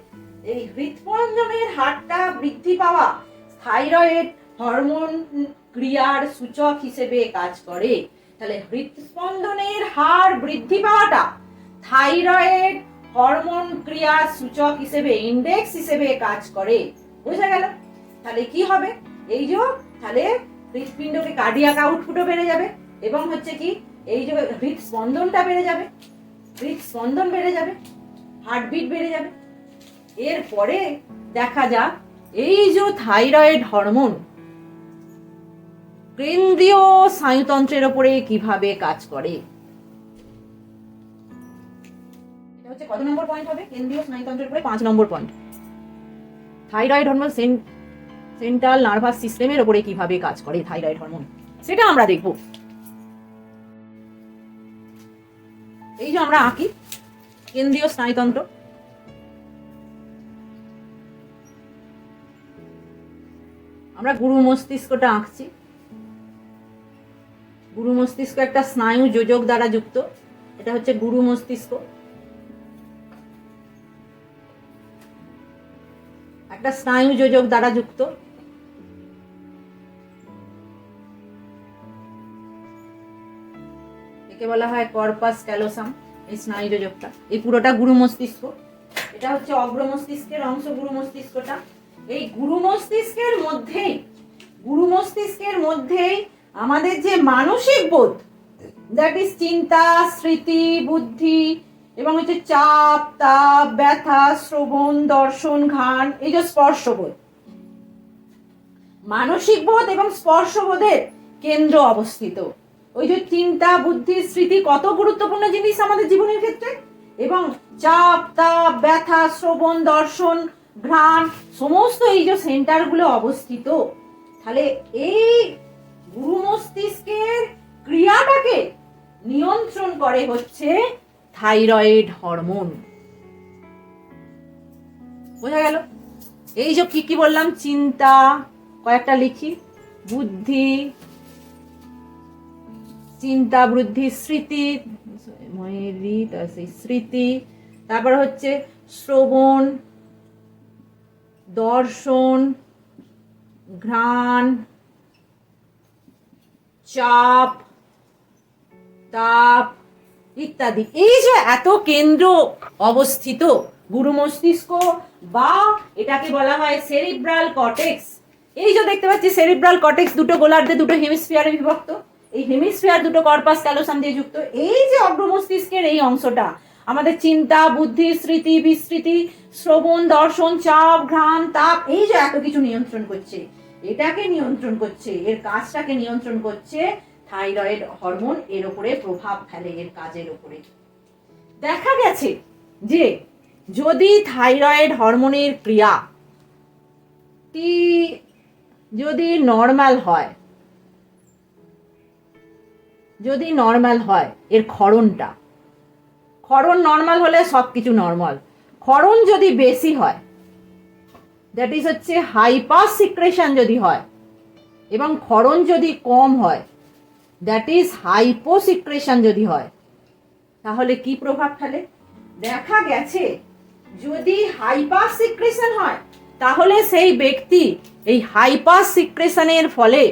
এই হৃদস্পন্দনের হারটা বৃদ্ধি পাওয়া থাইরয়েড হরমোন ক্রিয়ার সূচক হিসেবে কাজ করে। তাহলে হৃদস্পন্দনের হার বৃদ্ধি পাওয়াটা থাইরয়েড হরমোন ক্রিয়ার সূচক হিসেবে, ইন্ডেক্স হিসেবে কাজ করে। বুঝা গেল? তাহলে কি হবে, এই যে তাহলে হৃৎপিণ্ডকে কার্ডিয়াক আউটপুটও বেড়ে যাবে এবং হচ্ছে কি এই যে হৃদস্পন্দনটা বেড়ে যাবে, হৃদস্পন্দন বেড়ে যাবে, হার্টবিট বেড়ে যাবে। এরপরে দেখা যাক এই যে থাইরয়েড হরমোন কেন্দ্রীয় স্নায়ুতন্ত্রের উপরে কিভাবে কাজ করে। এটা হচ্ছে কত নম্বর পয়েন্ট হবে? কেন্দ্রীয় স্নায়ুতন্ত্রের উপরে 5 number point. Thyroid hormone central nervous সিস্টেমের উপরে কিভাবে কাজ করে থাইরয়েড হরমোন, সেটা আমরা দেখব। এই যে আমরা আঁকি কেন্দ্রীয় স্নায়ুতন্ত্র, আমরা গুরু মস্তিষ্কটা আঁকছি, গুরু মস্তিষ্ক একটা স্নায়ু যোজক দ্বারা যুক্ত। এটা হচ্ছে গুরু মস্তিষ্ক, একটা স্নায়ু যোজক দ্বারা যুক্ত। একে বলা হয় কর্পাস ক্যালোসাম। এই স্নায়ু যোজকটা, এই পুরোটা গুরু মস্তিষ্ক। এটা হচ্ছে অগ্র মস্তিষ্কের অংশ, গুরু মস্তিষ্কটা। এই গুরু মস্তিষ্কের মধ্যেই আমাদের যে মানসিক বোধ, দ্যাট ইজ চিন্তা, স্মৃতি, বুদ্ধি এবং হচ্ছে চাপ, তাপ, ব্যথা, শ্রবণ, দর্শন, ঘ্রাণ, এই যে স্পর্শবোধ, মানসিক বোধ এবং স্পর্শবোধের কেন্দ্র অবস্থিত। ওই যে চিন্তা, বুদ্ধি, স্মৃতি কত গুরুত্বপূর্ণ জিনিস আমাদের জীবনের ক্ষেত্রে, এবং চাপ, তাপ, ব্যথা, শ্রবণ, দর্শন, ঘ্রাণ, সমস্ত এই যে সেন্টারগুলো অবস্থিত। তাহলে এই গুরু মস্তিষ্কের ক্রিয়াটাকে নিয়ন্ত্রণ করে হচ্ছে থাইরয়েড হরমোন। বোঝা গেল? এই যে কি কি বললাম, চিন্তা, কয়েকটা লিখি, বুদ্ধি, চিন্তা, বুদ্ধি, স্মৃতি, স্মৃতি, তারপর হচ্ছে শ্রবণ, দর্শন, ঘ্রাণ, চাপ, তাপ ইত্যাদি। এই যে এত কেন্দ্র অবস্থিত গুরু মস্তিষ্ক, বা এটাকে বলা হয় সেরিব্রাল কর্টেক্স। এই যে দেখতে পাচ্ছি সেরিব্রাল কর্টেক্স দুটো গোলার্ধে, দুটো হেমিস্ফিয়ারে বিভক্ত। এই হেমিস্ফিয়ার দুটো কর্পাস ক্যালোসাম দিয়ে যুক্ত। এই যে অগ্র মস্তিষ্কের এই অংশটা আমাদের চিন্তা, বুদ্ধি, স্মৃতি, বিস্মৃতি, শ্রবণ, দর্শন, চাপ, ঘ্রাণ, তাপ, এই যে এত কিছু নিয়ন্ত্রণ করছে, এটাকে নিয়ন্ত্রণ করছে, এর কাজটাকে নিয়ন্ত্রণ করছে থাইরয়েড হরমোন। এর উপরে প্রভাব ফেলে, এর কাজের উপরে। দেখা গেছে যে যদি থাইরয়েড হরমোনের ক্রিয়া যদি নর্মাল হয়, এর ক্ষরণ নর্মাল হলে সবকিছু নর্মাল। ক্ষরণ যদি বেশি হয়, দ্যাট ইজ হচ্ছে হাইপার সিক্রেশন যদি হয়, এবং ক্ষরণ যদি কম হয়, দ্যাট ইজ হাইপো সিক্রেশন যদি হয়, তাহলে কি প্রভাব ফেলে? দেখা গেছে যদি হাইপার সিক্রেশন হয়, তাহলে সেই ব্যক্তি এই হাইপার সিক্রেশনের ফলে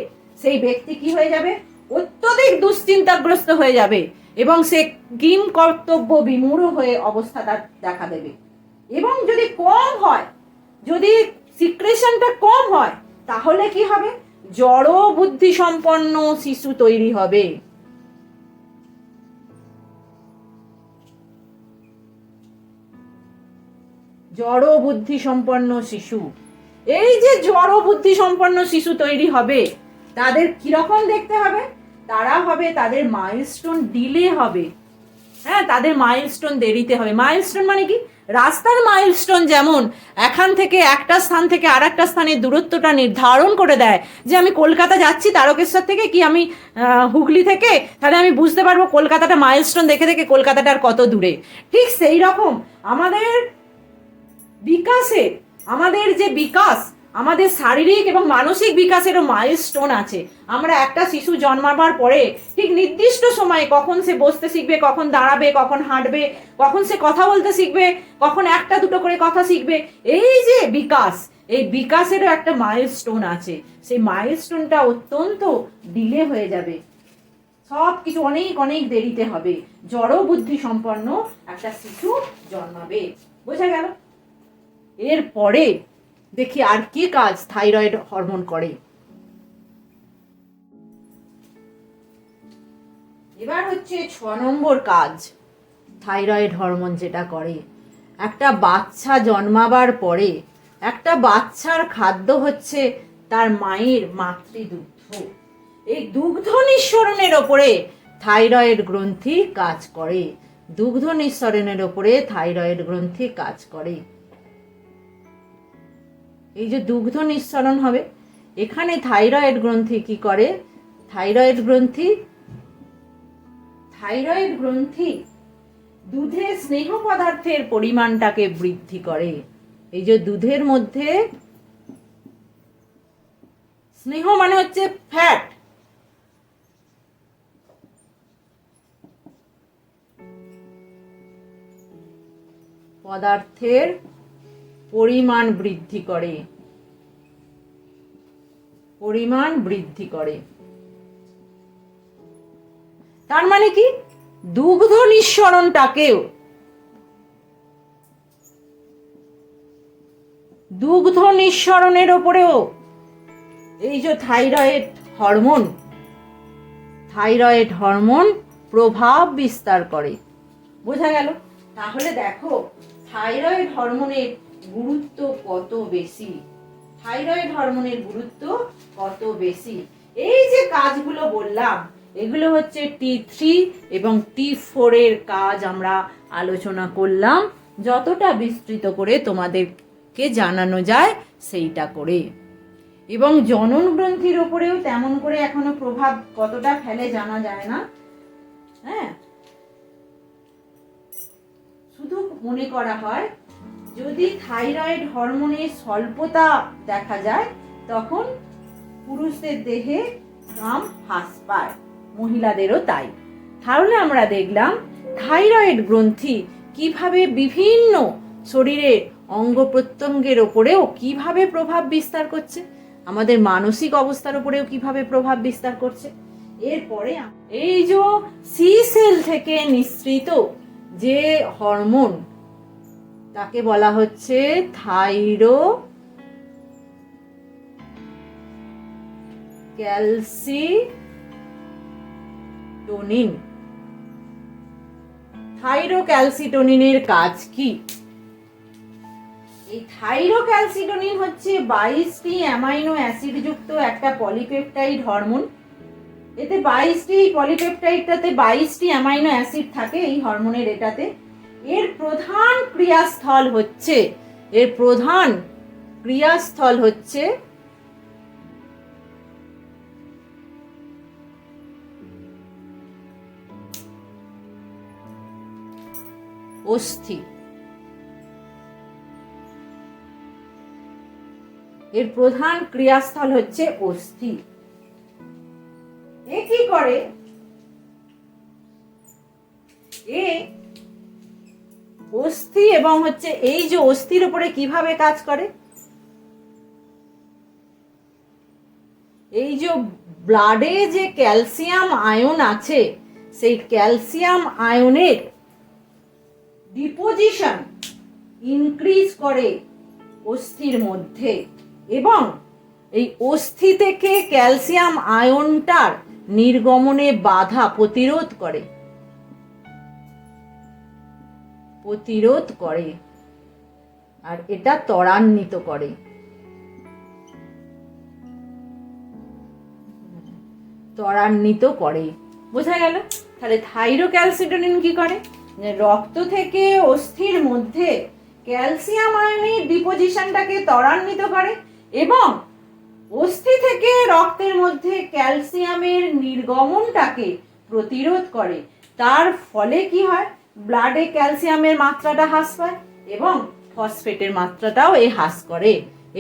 সেই ব্যক্তি কি হয়ে যাবে? অত্যধিক দুশ্চিন্তাগ্রস্ত হয়ে যাবে, এবং সে কিম কর্তব্য বিমূঢ় হয়ে অবস্থাটা দেখা দেবে। এবং যদি কম হয়, যদি সিক্রেশনটা কম হয়, তাহলে কি হবে? জড় বুদ্ধি সম্পন্ন শিশু তৈরি হবে। জড় বুদ্ধি সম্পন্ন শিশু। এই যে জড় বুদ্ধি সম্পন্ন শিশু তৈরি হবে, তাদের কিরকম দেখতে হবে? তারা হবে, তাদের মাইলস্টোন ডিলে হবে। হ্যাঁ, তাদের মাইলস্টোন দেরিতে হবে। মাইলস্টোন মানে কি? রাস্তার মাইলস্টোন যেমন এখান থেকে একটা স্থান থেকে আর একটা স্থানের দূরত্বটা নির্ধারণ করে দেয়, যে আমি কলকাতা যাচ্ছি তারকেশ্বর থেকে, কি আমি হুগলি থেকে, তাহলে আমি বুঝতে পারবো কলকাতাটা মাইলস্টোন দেখে দেখে কলকাতাটা আর কত দূরে। ঠিক সেই রকম আমাদের বিকাশে, আমাদের যে বিকাশ, আমাদের শারীরিক এবং মানসিক বিকাশেরও মাইলস্টোন আছে। আমরা একটা শিশু জন্মাবার পরে ঠিক নির্দিষ্ট সময়ে কখন সে বসতে শিখবে, কখন দাঁড়াবে, কখন হাঁটবে, কখন সে কথা বলতে শিখবে, কখন একটা দুটো করে কথা শিখবে, এই যে বিকাশ, এই বিকাশেরও একটা মাইলস্টোন আছে। সেই মাইলস্টোনটা অত্যন্ত ডিলে হয়ে যাবে, সব কিছু অনেক অনেক দেরিতে হবে। জড় বুদ্ধি সম্পন্ন একটা শিশু জন্মাবে। বোঝা গেল? এরপরে দেখি আর কি কাজ থাইরয়েড হরমোন করে। এবার হচ্ছে 6 নম্বর কাজ থাইরয়েড হরমোন যেটা করে। একটা বাচ্চা জন্মাবার পরে একটা বাচ্চার খাদ্য হচ্ছে তার মায়ের মাতৃদুগ্ধ। এই দুগ্ধ নিঃসরণের ওপরে থাইরয়েড গ্রন্থি কাজ করে। দুগ্ধ নিঃসরণের ওপরে থাইরয়েড গ্রন্থি কাজ করে। এই যে দুগ্ধ নিঃসরণ হবে, এখানে থাইরয়েড গ্রন্থি কি করে? থাইরয়েড গ্রন্থি দুধে স্নেহ পদার্থের পরিমাণটাকে বৃদ্ধি করে। এই যে দুধের মধ্যে স্নেহ মানে হচ্ছে ফ্যাট, পদার্থের পরিমাণ বৃদ্ধি করে, পরিমাণ বৃদ্ধি করে। তার মানে কি, দুগ্ধ নিঃসরণটাকেও, দুগ্ধ নিঃসরণের ওপরেও এই যে থাইরয়েড হরমোন প্রভাব বিস্তার করে। বোঝা গেল? তাহলে দেখো থাইরয়েড হরমোনের গুরুত্ব কত বেশি, থাইরয়েড হরমোনের গুরুত্ব কত বেশি। এই যে কাজগুলো বললাম, এগুলো হচ্ছে T3 এবং T4 এর কাজ আমরা আলোচনা করলাম, যতটা বিস্তৃত করে তোমাদেরকে জানানো যায় সেইটা করে। এবং জনন গ্রন্থির ওপরেও তেমন করে এখনো প্রভাব কতটা ফেলে জানা যায় না। হ্যাঁ, শুধু মনে করা হয় যদি থাইরয়েড হরমোনের স্বল্পতা দেখা যায় তখন পুরুষদের দেহে কাম হ্রাস পায়, মহিলাদেরও তাই। তাহলে আমরা দেখলাম থাইরয়েড গ্রন্থি কিভাবে বিভিন্ন শরীরের অঙ্গ প্রত্যঙ্গের ওপরেও কিভাবে প্রভাব বিস্তার করছে, আমাদের মানসিক অবস্থার উপরেও কিভাবে প্রভাব বিস্তার করছে। এরপরে এই যে সি সেল থেকে নিঃসৃত যে হরমোন, তাকে বলা হচ্ছে থাইরোক্যালসিটোনিন। থাইরোক্যালসিটোনিনের কাজ কি? এই থাইরোক্যালসিটোনিন হচ্ছে 22টি অ্যামাইনো অ্যাসিড যুক্ত একটা পলিপেপটাইড হরমোন। এতে 22টি পলিপেপটাইডটাতে 22টি অ্যামাইনো অ্যাসিড থাকে এই হরমোনের এটাতে। এর প্রধান ক্রিয়াস্থল হচ্ছে অস্থি। এর প্রধান ক্রিয়াস্থল হচ্ছে অস্থি। এ কি করে? এ অস্থি এবং হচ্ছে এই যে অস্থির উপরে কিভাবে কাজ করে, এই যে ব্লাডে যে ক্যালসিয়াম আয়ন আছে সেই ক্যালসিয়াম আয়নের ডিপোজিশন ইনক্রিজ করে অস্থির মধ্যে এবং এই অস্থি থেকে ক্যালসিয়াম আয়নটার নির্গমনে বাধা প্রতিরোধ করে আর এটা ত্বরান্বিত করে। বোঝা গেল? তাহলে থাইরোক্যালসিটোনিন কি করে? রক্ত থেকে অস্থির মধ্যে ক্যালসিয়াম আয়নের ডিপোজিশনটাকে ত্বরান্বিত করে এবং অস্থি থেকে রক্তের মধ্যে ক্যালসিয়ামের নির্গমনটাকে প্রতিরোধ করে। তার ফলে কি হয়? ব্লাডে ক্যালসিয়ামের মাত্রাটা হ্রাস পায় এবং ফসফেটের মাত্রাটাও হ্রাস করে।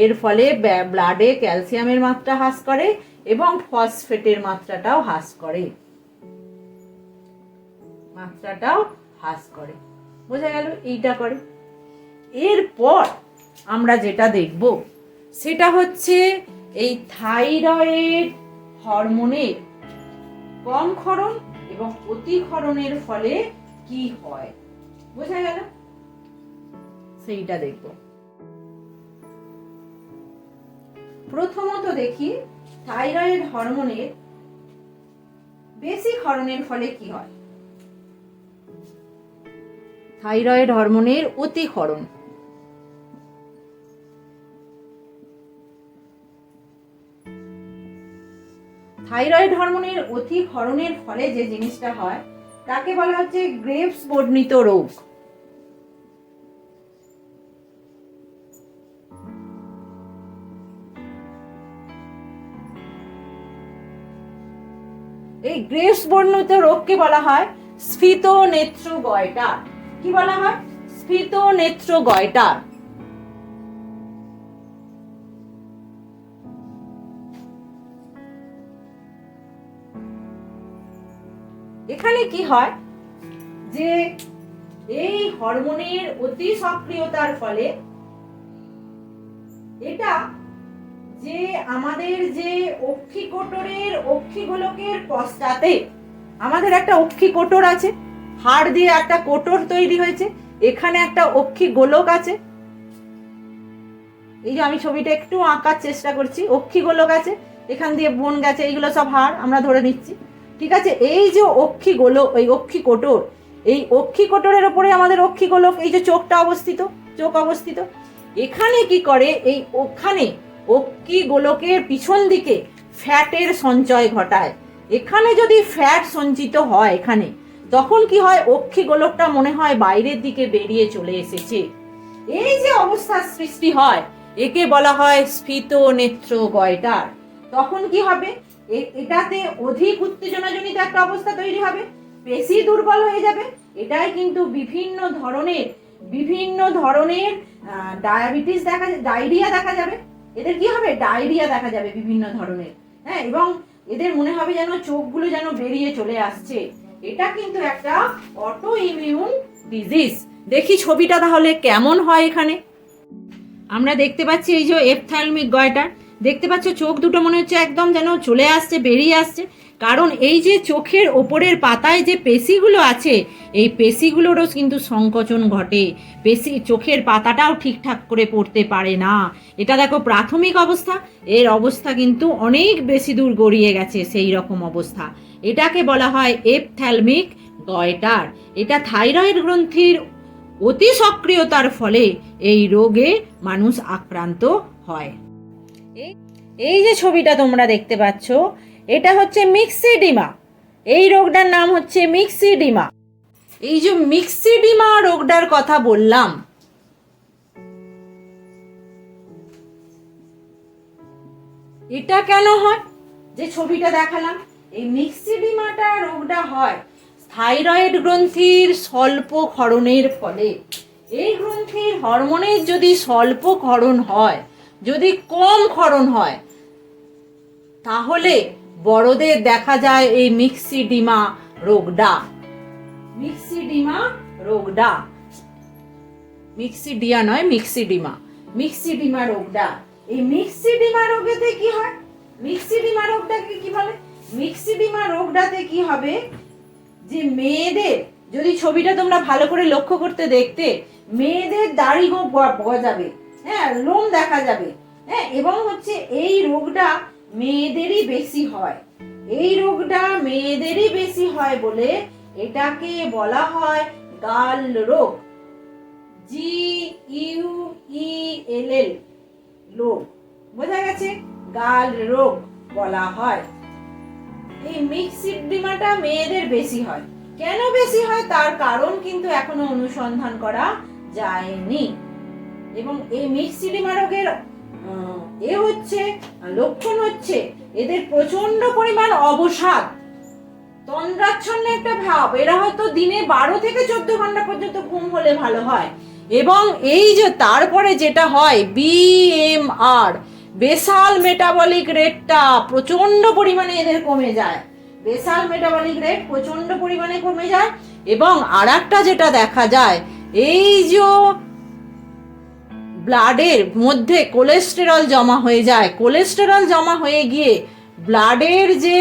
এর ফলে ব্লাডে ক্যালসিয়ামের মাত্রা হ্রাস করে এবং ফসফেটের মাত্রাটাও হ্রাস করে। বোঝা গেল? এইটা করে। এরপর আমরা যেটা দেখব সেটা হচ্ছে এই থাইরয়েড হরমোনের কম ক্ষরণ এবং অতিক্ষরণের ফলে কি হয়। বোঝা গেল? সেইটা দেখব। প্রথমত দেখি থাইরয়েড হরমোনের বেশি ক্ষরণের ফলে কি হয়। থাইরয়েড হরমোনের অতিক্ষরণ। থাইরয়েড হরমোনের অতিক্ষরণের ফলে যে জিনিসটা হয় তাকে বলা হচ্ছে গ্রেভস বর্ণিত রোগ। এই গ্রেভস বর্ণিত রোগকে বলা হয় স্ফীত নেত্র গয়টার। কি বলা হয়? স্ফীত নেত্র গয়টার। এখানে কি হয় যে এই হরমোনের অতি সক্রিয়তার ফলে এটা যে আমাদের যে অক্ষিকোটরের অক্ষিগোলকের পশ্চাতে আমাদের একটা অক্ষিকোটর আছে, হাড় দিয়ে একটা কোটর তৈরি হয়েছে, এখানে একটা অক্ষিগোলক আছে। এই যে আমি ছবিটা একটু আঁকার চেষ্টা করছি, অক্ষিগোলক আছে, এখান দিয়ে বোন গেছে, এইগুলো সব হাড় আমরা ধরে নিচ্ছি, ঠিক আছে। এই যে অক্ষিগোলক, এই অক্ষিকোটর, এই অক্ষিকোটরের উপরে আমাদের অক্ষিগোলক, এই যে চোখটা অবস্থিত, চোখ অবস্থিত, এখানে কি করে, এই ওখানে অক্ষিগোলকের পিছন দিকে ফ্যাটের সঞ্চয় ঘটায়। এখানে যদি ফ্যাট সঞ্চিত হয় এখানে, তখন কি হয়, অক্ষিগোলকটা মনে হয় বাইরের দিকে বেরিয়ে চলে এসেছে। এই যে অবস্থার সৃষ্টি হয় একে বলা হয় স্ফীত নেত্র গয়টার। তখন কি হবে, এটাতে অধিক উত্তেজনাজনিত একটা অবস্থা তৈরি হবে, পেশি দুর্বল হয়ে যাবে। এটাই কিন্তু বিভিন্ন ধরনের ডায়াবেটিস দেখা, ডায়রিয়া দেখা যাবে। এদের কি হবে, ডায়রিয়া দেখা যাবে বিভিন্ন ধরনের, হ্যাঁ, এবং এদের মনে হবে যেন চোখগুলো যেন বেরিয়ে চলে আসছে। এটা কিন্তু একটা অটো ইমিউন ডিজিজ। দেখি ছবিটা তাহলে কেমন হয়। এখানে আমরা দেখতে পাচ্ছি এই যে এপথ্যালমিক গয়টার, দেখতে পাচ্ছ চোখ দুটো মনে হচ্ছে একদম যেন চলে আসছে, বেরিয়ে আসছে, কারণ এই যে চোখের ওপরের পাতায় যে পেশিগুলো আছে, এই পেশিগুলোরও কিন্তু সংকোচন ঘটে, চোখের পাতাটাও ঠিকঠাক করে পড়তে পারে না। এটা দেখো প্রাথমিক অবস্থা, এর অবস্থা কিন্তু অনেক বেশি দূর গড়িয়ে গেছে সেই রকম অবস্থা। এটাকে বলা হয় এপথ্যালমিক গয়টার। এটা থাইরয়েড গ্রন্থির অতি সক্রিয়তার ফলে এই রোগে মানুষ আক্রান্ত হয়। এই যে ছবিটা তোমরা দেখতে পাচ্ছ, এটা হচ্ছে মিক্সিডিমা। এই রোগটার নাম হচ্ছে মিক্সিডিমা। এই যে মিক্সিডিমা রোগটার কথা বললাম, এটা কেন হয়, যে ছবিটা দেখালাম, এই মিক্সিডিমাটা রোগটা হয় থাইরয়েড গ্রন্থির স্বল্প ক্ষরণের ফলে। এই গ্রন্থির হরমোনের যদি স্বল্প ক্ষরণ হয়, যদি কম ক্ষরণ হয়, তাহলে বড়দের দেখা যায় এই মিক্সিডিমা রোগটা। মিক্সিডিমা রোগটা, মিক্সিডিয়া নয়, মিক্সিডিমা রোগটা। এই মিক্সিডিমা রোগেতে কি হয়, মিক্সিডিমা রোগটাকে কি বলে, মিক্সিডিমা রোগটাতে কি হবে, যে মেয়েদের, যদি ছবিটা তোমরা ভালো করে লক্ষ্য করতে দেখতে, মেয়েদের দাড়ি গজাবে, হ্যাঁ, লোম দেখা যাবে, হ্যাঁ, এবং হচ্ছে এই রোগটা মেয়েদেরই বেশি হয়। এই রোগটা মেয়েদেরই বেশি হয় বলে এটাকে বলা হয় গাল রোগ, GUELL রোগ, বোঝা গেছে, গাল রোগ বলা হয়। এই মিক্সিডিমাটা মেয়েদের বেশি হয়। কেন বেশি হয় তার কারণ কিন্তু এখনো অনুসন্ধান করা যায়নি। এবং এই মিক্সিডিমা রোগের লক্ষণ হচ্ছে এদের প্রচন্ড পরিমাণ অবসাদ, তন্দ্রাচ্ছন্ন একটা ভাব। এরা হয়তো দিনে 12 থেকে 14 ঘন্টা পর্যন্ত ঘুম হলে ভালো হয়। এবং এই যে তারপরে যেটা হয়, BMR, বেসাল মেটাবলিক রেটটা প্রচন্ড পরিমাণে এদের কমে যায়। বেসাল মেটাবলিক রেট প্রচন্ড পরিমাণে কমে যায়। এবং আরেকটা যেটা দেখা যায়, এই যে ব্লাডের মধ্যে কোলেস্টেরল জমা হয়ে যায়, কোলেস্টেরল জমা হয়ে গিয়ে ব্লাডের যে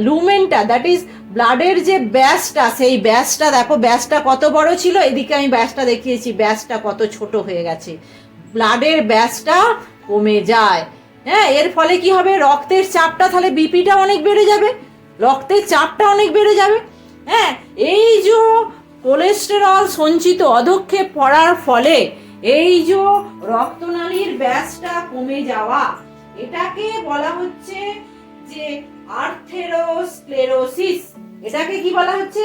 লুমেনটা, দ্যাট ইজ ব্লাডের যে ব্যাসটা, সেই ব্যাসটা দেখো, ব্যাসটা কত বড় ছিল, এদিকে আমি ব্যাসটা দেখিয়েছি, ব্যাসটা কত ছোট হয়ে গেছে, ব্লাডের ব্যাসটা কমে যায়। হ্যাঁ, এর ফলে কি হবে, রক্তের চাপটা, তাহলে বিপিটা অনেক বেড়ে যাবে, রক্তের চাপটা অনেক বেড়ে যাবে। হ্যাঁ, এই যে কোলেস্টেরল সঞ্চিত অধঃক্ষেপ পড়ার ফলে এই যে রক্তনালীর ব্যাসটা কমে যাওয়া, এটাকে বলা হচ্ছে যে আর্থেরোস্ক্লেরোসিস। এটাকে কি বলা হচ্ছে,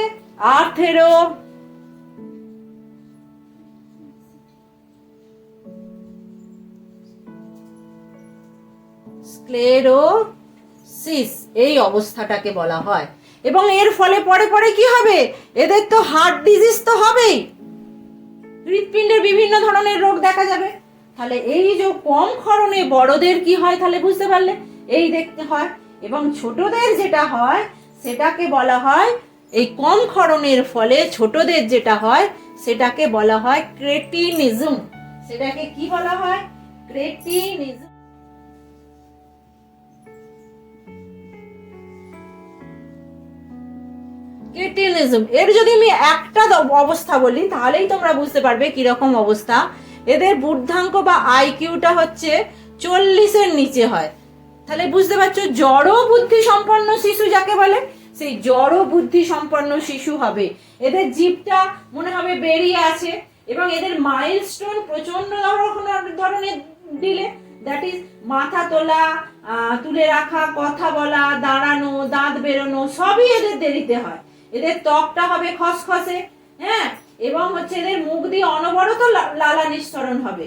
স্ক্লেরোসিস, এই অবস্থাটাকে বলা হয়। এবং এর ফলে পরে পরে কি হবে, এদের তো হার্ট ডিজিজ তো হবেই, হৃৎপিণ্ডের বিভিন্ন ধরনের রোগ দেখা যাবে। তাহলে এই যে কম ক্ষরণে বড়দের কি হয়, তাহলে বুঝতে পারলে, এই দেখতে হয়। এবং ছোটদের যেটা হয় সেটাকে বলা হয় এই কম ক্ষরণের ফলে ছোটদের যেটা হয় সেটাকে বলা হয় ক্রেটিনিজম। সেটাকে কি বলা হয়? ক্রেটিনিজম। ক্রেটিনিজম এর যদি আমি একটা অবস্থা বলি তাহলেই তোমরা বুঝতে পারবে কিরকম অবস্থা। এদের বুদ্ধাঙ্ক বা আইকিউটা হচ্ছে 40-এর নিচে হয়। তাহলে বুঝতে পারছো জড় বুদ্ধি সম্পন্ন শিশু যাকে বলে, সেই জড় বুদ্ধি সম্পন্ন শিশু হবে। এদের জিভটা মনে হবে বেরিয়ে আছে এবং এদের মাইলস্টোন প্রচন্ড ধরনের দিলে, দ্যাট ইজ মাথা তোলা, তুলে রাখা, কথা বলা, দাঁড়ানো, দাঁত বেরোনো সবই এদের দেরিতে হয়। এদের ত্বকটা হবে খসখসে, হ্যাঁ, এবং হচ্ছে এদের মুখ দিয়ে অনবরত লালা নিঃসরণ হবে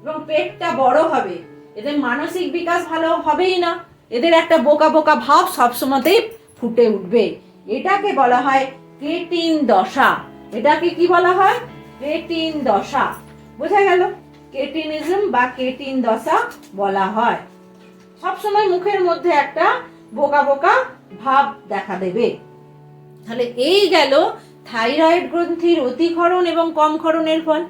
এবং পেটটা বড় হবে। এদের মানসিক বিকাশ ভালো হবেই না, এদের একটা বোকা বোকা ভাব সবসময়তেই ফুটে উঠবে। এটাকে বলা হয় ক্রেটিন দশা। এটাকে কি বলা হয়? ক্রেটিন দশা। বোঝা গেল? ক্রেটিনিজম বা ক্রেটিন দশা বলা হয়। সবসময় মুখের মধ্যে একটা বোকা বোকা ভাব দেখা দেবে। তাহলে এই গেল থাইরয়েড গ্রন্থির অতিক্ষরণ এবং কম ক্ষরণের ফল।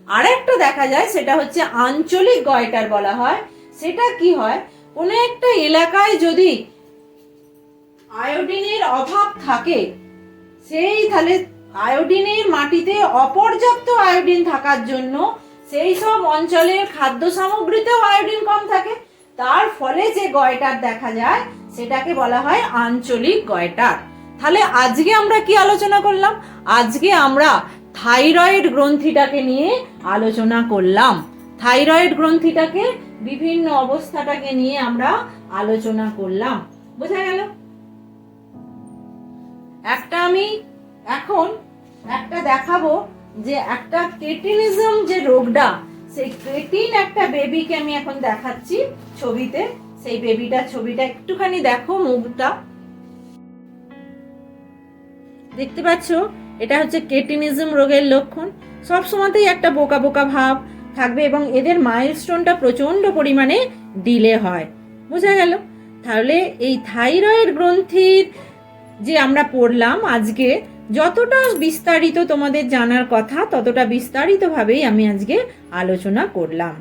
আরেকটা দেখা যায় সেটা হচ্ছে আঞ্চলিক গয়টার বলা হয়। সেটা কি হয়? কোনো একটা এলাকায় যদি আয়োডিনের অভাব থাকে, সেই তাহলে আয়োডিনের মাটিতে অপর্যাপ্ত আয়োডিন থাকার জন্য সেই সব অঞ্চলের খাদ্য সামগ্রীতেও আয়োডিন কম থাকে, তার ফলে যে গয়টার দেখা যায় সেটাকে বলা হয় আঞ্চলিক গয়টার। তাহলে আজকে আমরা কি আলোচনা করলাম? আজকে আমরা থাইরয়েড গ্রন্থিটাকে নিয়ে আলোচনা করলাম। থাইরয়েড গ্রন্থিটাকে বিভিন্ন অবস্থাটাকে নিয়ে আমরা আলোচনা করলাম। বোঝা গেল? আমি এখন একটা দেখাবো যে একটা ক্রেটিনিজম যে রোগটা, সেই ক্রেটিন একটা বেবিকে আমি এখন দেখাচ্ছি ছবিতে। সেই ছবিটা একটুখানি দেখো, মুখটা দেখতে পাচ্ছ? এটা হচ্ছে ক্রেটিনিজম রোগের লক্ষণ। সব সময়তেই একটা বোকা বোকা ভাব থাকবে এবং এদের মাইলস্টোনটা প্রচন্ড পরিমাণে ডিলে হয়। বোঝা গেল? তাহলে এই থাইরয়েড গ্রন্থির যে আমরা পড়লাম আজকে, যতটা বিস্তারিত তোমাদের জানার কথা ততটা বিস্তারিতভাবেই আমি আজকে আলোচনা করলাম।